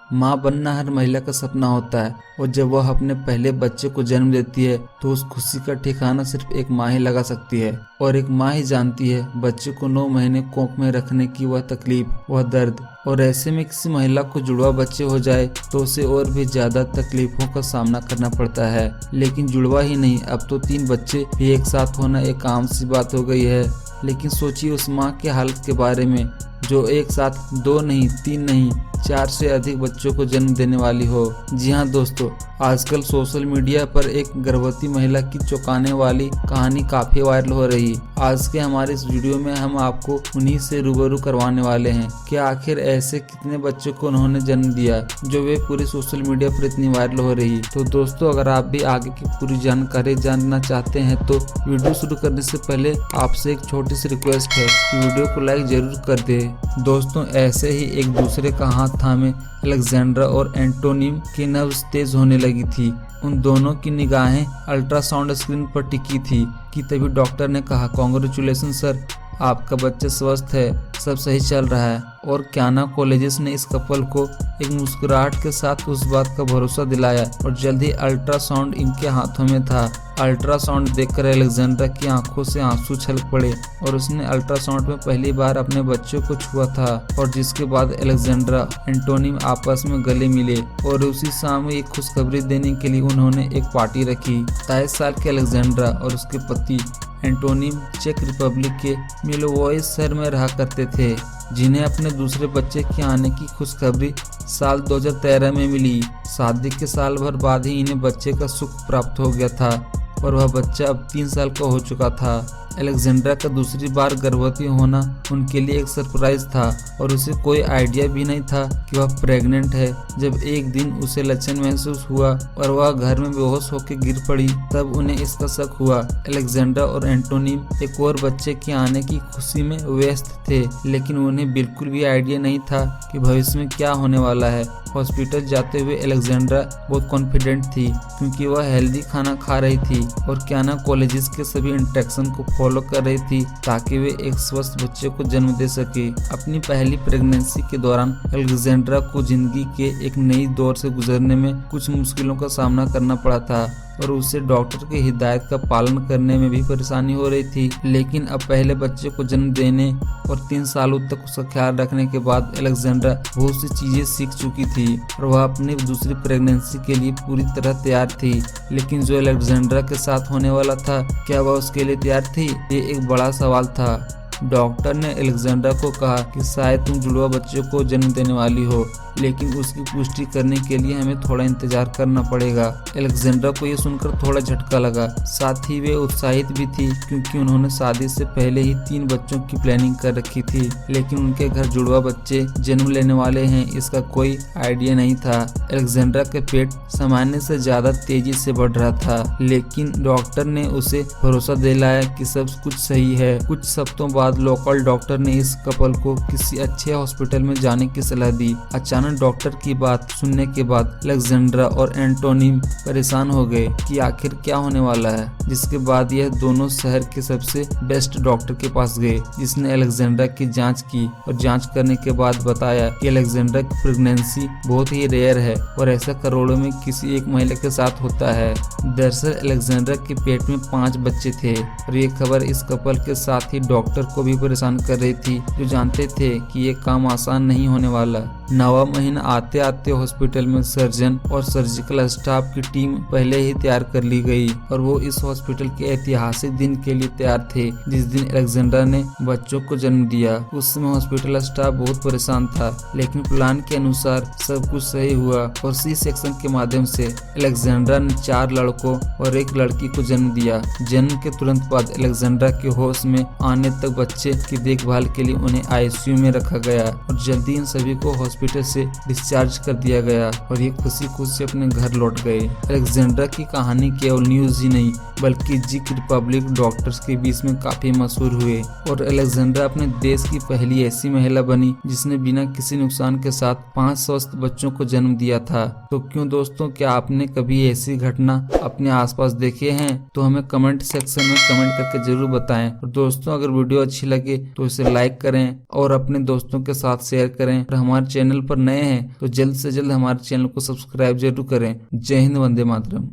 माँ बनना हर महिला का सपना होता है और जब वह अपने पहले बच्चे को जन्म देती है तो उस खुशी का ठिकाना सिर्फ एक माँ ही लगा सकती है। और एक माँ ही जानती है बच्चे को 9 महीने कोख में रखने की वह तकलीफ, वह दर्द। और ऐसे में किसी महिला को जुड़वा बच्चे हो जाए तो उसे और भी ज्यादा तकलीफों का सामना करना पड़ता है। लेकिन जुड़वा ही नहीं, अब तो 3 बच्चे भी एक साथ होना एक आम सी बात हो गई है। लेकिन सोचिए उस माँ के हालत के बारे में जो एक साथ 2 नहीं, 3 नहीं, 4 से अधिक बच्चों को जन्म देने वाली हो। जी हाँ दोस्तों, आजकल सोशल मीडिया पर एक गर्भवती महिला की चौंकाने वाली कहानी काफी वायरल हो रही। आज के हमारे इस वीडियो में हम आपको उन्हीं से रूबरू करवाने वाले हैं कि आखिर ऐसे कितने बच्चों को उन्होंने जन्म दिया जो वे पूरे सोशल मीडिया पर इतनी वायरल हो रही। तो दोस्तों, अगर आप भी आगे की पूरी जानकारी जानना चाहते हैं तो वीडियो शुरू करने से पहले आपसे एक छोटी सी रिक्वेस्ट है कि वीडियो को लाइक जरूर कर दे। दोस्तों, ऐसे ही एक दूसरे का हाथ थामे अलेक्जेंड्रा और एंटोनिम की नब्ज तेज होने लगी थी। उन दोनों की निगाहें अल्ट्रासाउंड स्क्रीन पर टिकी थी कि तभी डॉक्टर ने कहा, कांग्रेचुलेशन सर, आपका बच्चा स्वस्थ है, सब सही चल रहा है। और क्याना कॉलेजेस ने इस कपल को एक मुस्कुराहट के साथ उस बात का भरोसा दिलाया और जल्द ही अल्ट्रासाउंड इनके हाथों में था। अल्ट्रासाउंड देखकर अलेक्जेंड्रा की आंखों से आंसू छलक पड़े और उसने अल्ट्रासाउंड में पहली बार अपने बच्चों को छुआ था। और जिसके बाद अलेक्जेंड्रा एंटोनिम आपस में गले मिले और उसी शाम एक खुशखबरी देने के लिए उन्होंने एक पार्टी रखी। 23 साल के अलेक्जेंड्रा और उसके पति एंटोनिम चेक रिपब्लिक के मिलोवोइस शहर में रहा करते थे, जिन्हें अपने दूसरे बच्चे के आने की खुशखबरी साल 2013 में मिली। शादी के साल भर बाद ही इन्हें बच्चे का सुख प्राप्त हो गया था और वह बच्चा अब 3 साल का हो चुका था। अलेक्जेंड्रा का दूसरी बार गर्भवती होना उनके लिए एक सरप्राइज था और उसे कोई आइडिया भी नहीं था कि वह प्रेग्नेंट है। जब एक दिन उसे लक्षण महसूस हुआ और वह घर में बेहोश होकर गिर पड़ी, तब उन्हें इसका शक हुआ। अलेक्जेंड्रा और एंटोनिम एक और बच्चे के आने की खुशी में व्यस्त थे, लेकिन उन्हें बिल्कुल भी आइडिया नहीं था कि भविष्य में क्या होने वाला है। हॉस्पिटल जाते हुए अलेक्जेंड्रा बहुत कॉन्फिडेंट थी क्योंकि वह हेल्दी खाना खा रही थी और क्याना कॉलेजेस के सभी इंस्ट्रक्शन को फॉलो कर रही थी ताकि वे एक स्वस्थ बच्चे को जन्म दे सके। अपनी पहली प्रेगनेंसी के दौरान अलेक्जेंड्रा को जिंदगी के एक नई दौर से गुजरने में कुछ मुश्किलों का सामना करना पड़ा था और उसे डॉक्टर की हिदायत का पालन करने में भी परेशानी हो रही थी। लेकिन अब पहले बच्चे को जन्म देने और 3 सालों तक उसका ख्याल रखने के बाद अलेक्जेंड्रा बहुत सी चीजें सीख चुकी थी और वह अपनी दूसरी प्रेगनेंसी के लिए पूरी तरह तैयार थी। लेकिन जो अलेक्जेंड्रा के साथ होने वाला था, क्या वह उसके लिए तैयार थी? ये एक बड़ा सवाल था। डॉक्टर ने अलेक्जेंड्रा को कहा कि शायद तुम जुड़वा बच्चों को जन्म देने वाली हो, लेकिन उसकी पुष्टि करने के लिए हमें थोड़ा इंतजार करना पड़ेगा। अलेक्जेंड्रा को यह सुनकर थोड़ा झटका लगा, साथ ही वे उत्साहित भी थी क्योंकि उन्होंने शादी से पहले ही 3 बच्चों की प्लानिंग कर रखी थी। लेकिन उनके घर जुड़वा बच्चे जन्म लेने वाले हैं इसका कोई आइडिया नहीं था। अलेक्जेंड्रा के पेट सामान्य से ज्यादा तेजी से बढ़ रहा था, लेकिन डॉक्टर ने उसे भरोसा दिलाया कि सब कुछ सही है। कुछ हफ्तों बाद लोकल डॉक्टर ने इस कपल को किसी अच्छे हॉस्पिटल में जाने की सलाह दी। अचानक डॉक्टर की बात सुनने के बाद अलेक्जेंड्रा और एंटोनिम परेशान हो गए कि आखिर क्या होने वाला है। जिसके बाद यह दोनों शहर के सबसे बेस्ट डॉक्टर के पास गए, जिसने अलेक्जेंड्रा की जांच की और जांच करने के बाद बताया कि अलेक्जेंड्रा की प्रेगनेंसी बहुत ही रेयर है और ऐसा करोड़ों में किसी एक महिला के साथ होता है। दरअसल अलेक्जेंड्रा के पेट में 5 बच्चे थे और ये खबर इस कपल के साथ ही डॉक्टर को भी परेशान कर रही थी, जो जानते थे कि ये काम आसान नहीं होने वाला। 9वां महीना आते आते हॉस्पिटल में सर्जन और सर्जिकल स्टाफ की टीम पहले ही तैयार कर ली गई और वो इस हॉस्पिटल के ऐतिहासिक दिन के लिए तैयार थे जिस दिन अलेक्जेंड्रा ने बच्चों को जन्म दिया। उस समय हॉस्पिटल स्टाफ बहुत परेशान था, लेकिन प्लान के अनुसार सब कुछ सही हुआ और सी सेक्शन के माध्यम से अलेक्जेंड्रा ने 4 लड़कों और 1 लड़की को जन्म दिया। जन्म के तुरंत बाद अलेक्जेंड्रा के होश में आने तक बच्चे की देखभाल के लिए उन्हें आईसीयू में रखा गया और जल्दी इन सभी को हॉस्पिटल से डिस्चार्ज कर दिया गया और ये खुशी खुशी अपने घर लौट गए। अलेक्जेंड्रा की कहानी केवल न्यूज ही नहीं बल्कि चेक रिपब्लिक डॉक्टर्स के बीच में काफी मशहूर हुए और अलेक्जेंड्रा अपने देश की पहली ऐसी महिला बनी जिसने बिना किसी नुकसान के साथ 5 स्वस्थ बच्चों को जन्म दिया था। तो क्यों दोस्तों, क्या आपने कभी ऐसी घटना अपने आसपास देखे हैं? तो हमें कमेंट सेक्शन में कमेंट करके जरूर बताएं। और दोस्तों, अगर वीडियो अच्छी लगे तो इसे लाइक करें और अपने दोस्तों के साथ शेयर करें और हमारे चैनल चैनल पर नए हैं तो जल्द से जल्द हमारे चैनल को सब्सक्राइब जरूर करें। जय हिंद, वंदे मातरम।